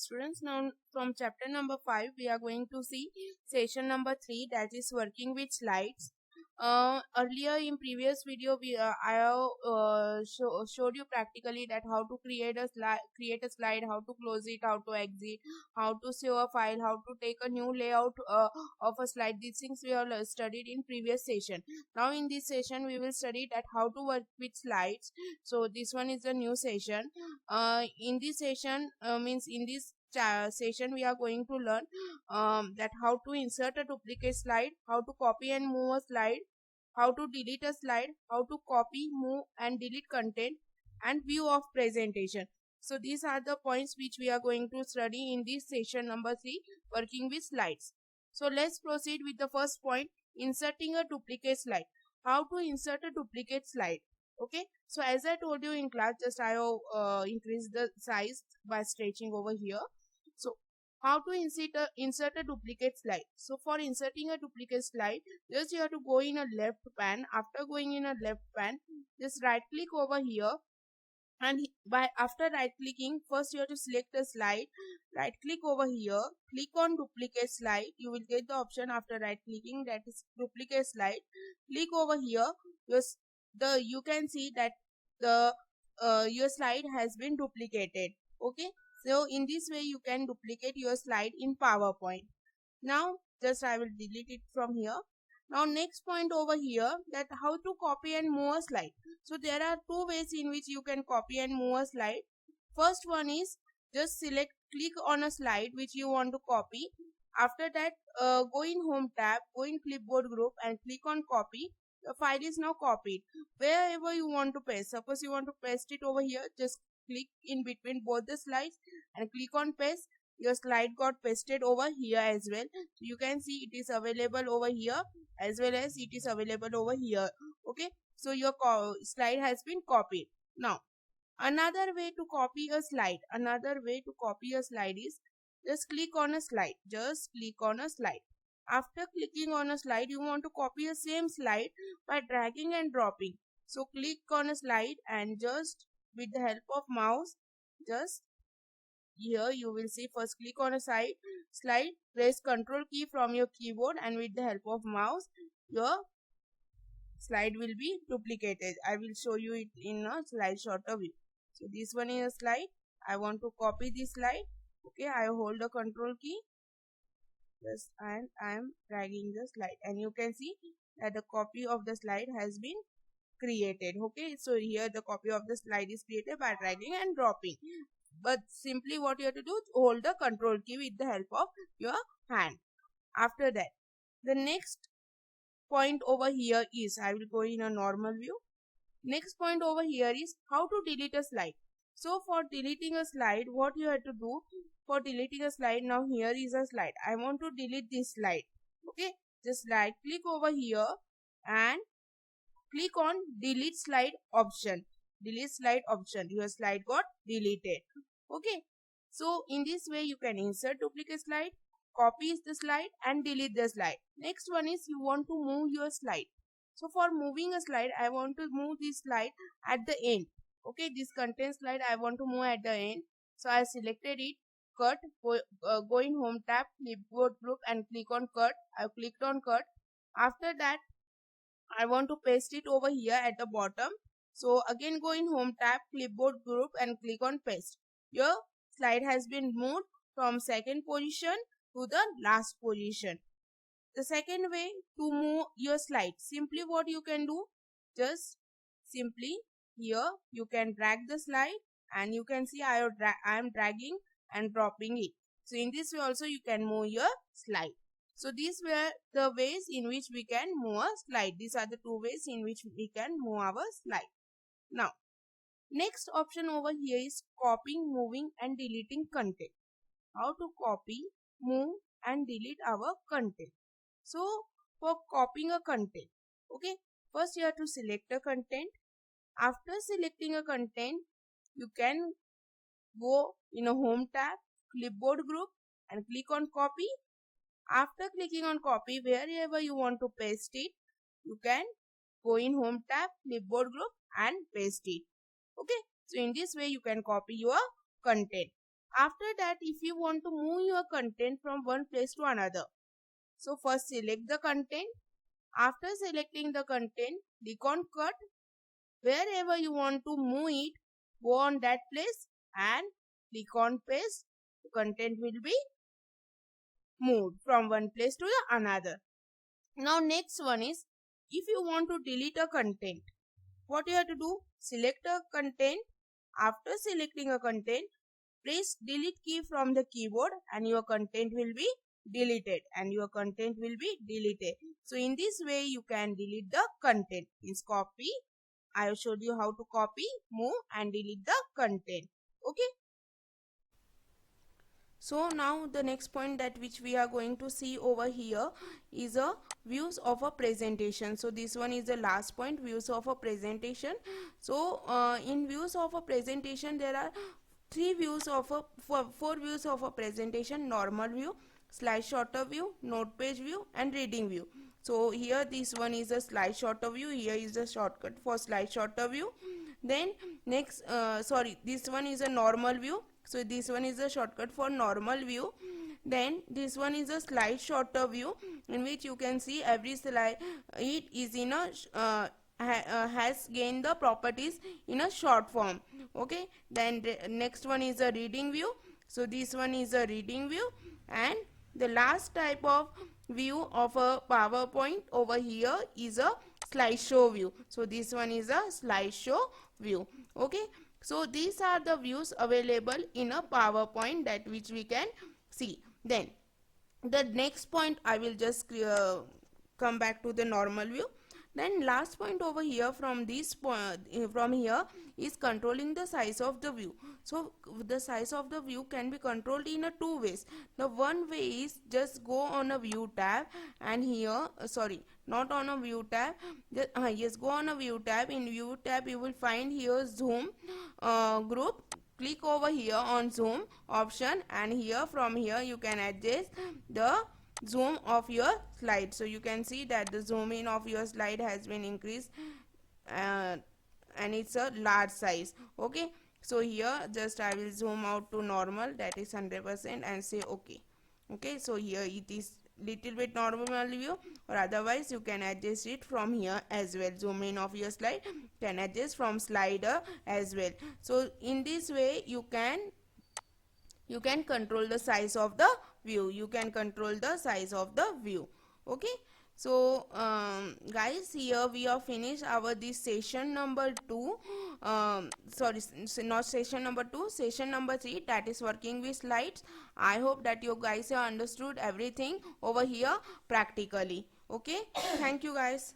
students. Now from chapter number 5 we are going to see session number 3, that is working with slides. Earlier in previous video I have showed you practically that how to create a slide, how to close it, how to exit, how to save a file, how to take a new layout of a slide. These things we have studied in previous session. Now in this session we will study that how to work with slides. So this one is a new session. In this session means in this session we are going to learn that how to insert a duplicate slide, how to copy and move a slide, how to delete a slide, how to copy, move and delete content, and view of presentation. So these are the points which we are going to study in this session number 3, working with slides. So let's proceed with the first point, inserting a duplicate slide. How to insert a duplicate slide. Okay, so as I told you in class, just I have increased the size by stretching over here. So how to insert a duplicate slide. So for inserting a duplicate slide, just you have to go in a left pan. After going in a left pan, just right click over here, and after right clicking, first you have to select the slide, right click over here, click on duplicate slide. You will get the option after right clicking, that is duplicate slide. Click over here. You can see that the your slide has been duplicated. Okay, so in this way you can duplicate your slide in PowerPoint. Now just I will delete it from here. Now next point over here, that how to copy and move a slide. So there are two ways in which you can copy and move a slide. First one is just click on a slide which you want to copy. After that, go in home tab, go in clipboard group and click on copy. The file is now copied. Wherever you want to paste, suppose you want to paste it over here, just click in between both the slides and click on paste. Your slide got pasted over here as well. So you can see it is available over here as well as it is available over here. Okay, so your slide has been copied. Now another way to copy a slide, is just click on a slide. After clicking on a slide, you want to copy the same slide by dragging and dropping. So click on a slide and just with the help of mouse, just here you will see, first click on a slide, press Ctrl key from your keyboard, and with the help of mouse your slide will be duplicated. I will show you it in a slide shorter view. So this one is a slide. I want to copy this slide. Okay, I hold the Ctrl key, just and I am dragging the slide, and you can see that the copy of the slide has been created. Okay, so here the copy of the slide is created by dragging and dropping. But simply what you have to do, hold the Control key with the help of your hand. After that, the next point over here is, I will go in a normal view. Next point over here is how to delete a slide. So for deleting a slide, what you have to do, for deleting a slide, now here is a slide. I want to delete this slide. Okay, just right click over here and click on delete slide option. Your slide got deleted. Okay, so in this way you can insert duplicate slide, copy the slide and delete the slide. Next one is you want to move your slide. So for moving a slide, I want to move this slide at the end. Okay, this content slide I want to move at the end. So I selected it, cut, go in home tab, clipboard group and click on cut. I clicked on cut. After that, I want to paste it over here at the bottom. So again go in home tab, clipboard group and click on paste. Your slide has been moved from second position to the last position. The second way to move your slide, simply what you can do, just simply here you can drag the slide and you can see I am dragging and dropping it. So in this way also you can move your slide. So these were the ways in which we can move a slide. These are the two ways in which we can move our slide. Now, next option over here is copying, moving and deleting content. How to copy, move and delete our content. So for copying a content, okay, first you have to select a content. After selecting a content, you can go in a home tab, clipboard group and click on copy. After clicking on copy, wherever you want to paste it, you can go in home tab, clipboard group and paste it. Okay, so in this way you can copy your content. After that, if you want to move your content from one place to another, so first select the content. After selecting the content, click on cut. Wherever you want to move it, go on that place and click on paste. The content will be moved from one place to the another. Now next one is, if you want to delete a content, what you have to do? Select a content. After selecting a content, press delete key from the keyboard and your content will be deleted So in this way you can delete the content. Is copy. I have showed you how to copy, move and delete the content. Okay. So now the next point that which we are going to see over here is a views of a presentation. So this one is the last point, views of a presentation. So in views of a presentation there are four views of a presentation: normal view, slide sorter view, note page view and reading view. So here this one is a slide sorter view. Here is a shortcut for slide sorter view. Then next this one is a normal view. So this one is a shortcut for normal view. Then this one is a slide sorter view, in which you can see every slide it is in a has gained the properties in a short form. Okay. Then next one is a reading view. So this one is a reading view. And the last type of view of a PowerPoint over here is a slideshow view. So this one is a slideshow view. Okay. So these are the views available in a PowerPoint that which we can see. Then the next point, I will just come back to the normal view. Then last point over here from this point, from here, is controlling the size of the view. So the size of the view can be controlled in a two ways. The one way is just go on a view tab, and here not on a view tab, just go on a view tab. In view tab you will find here zoom group. Click over here on zoom option, and here from here you can adjust the zoom of your slide. So you can see that the zoom in of your slide has been increased, and it's a large size. Okay. So here just I will zoom out to normal, that is 100%, and say okay. Okay. So here it is little bit normal view, or otherwise you can adjust it from here as well. Zoom in of your slide can adjust from slider as well. So in this way you can control the size of the view. Okay. So guys, here we have finished our this session number 2. Not session number 2, session number 3, that is working with slides. I hope that you guys have understood everything over here practically. Okay. Thank you guys.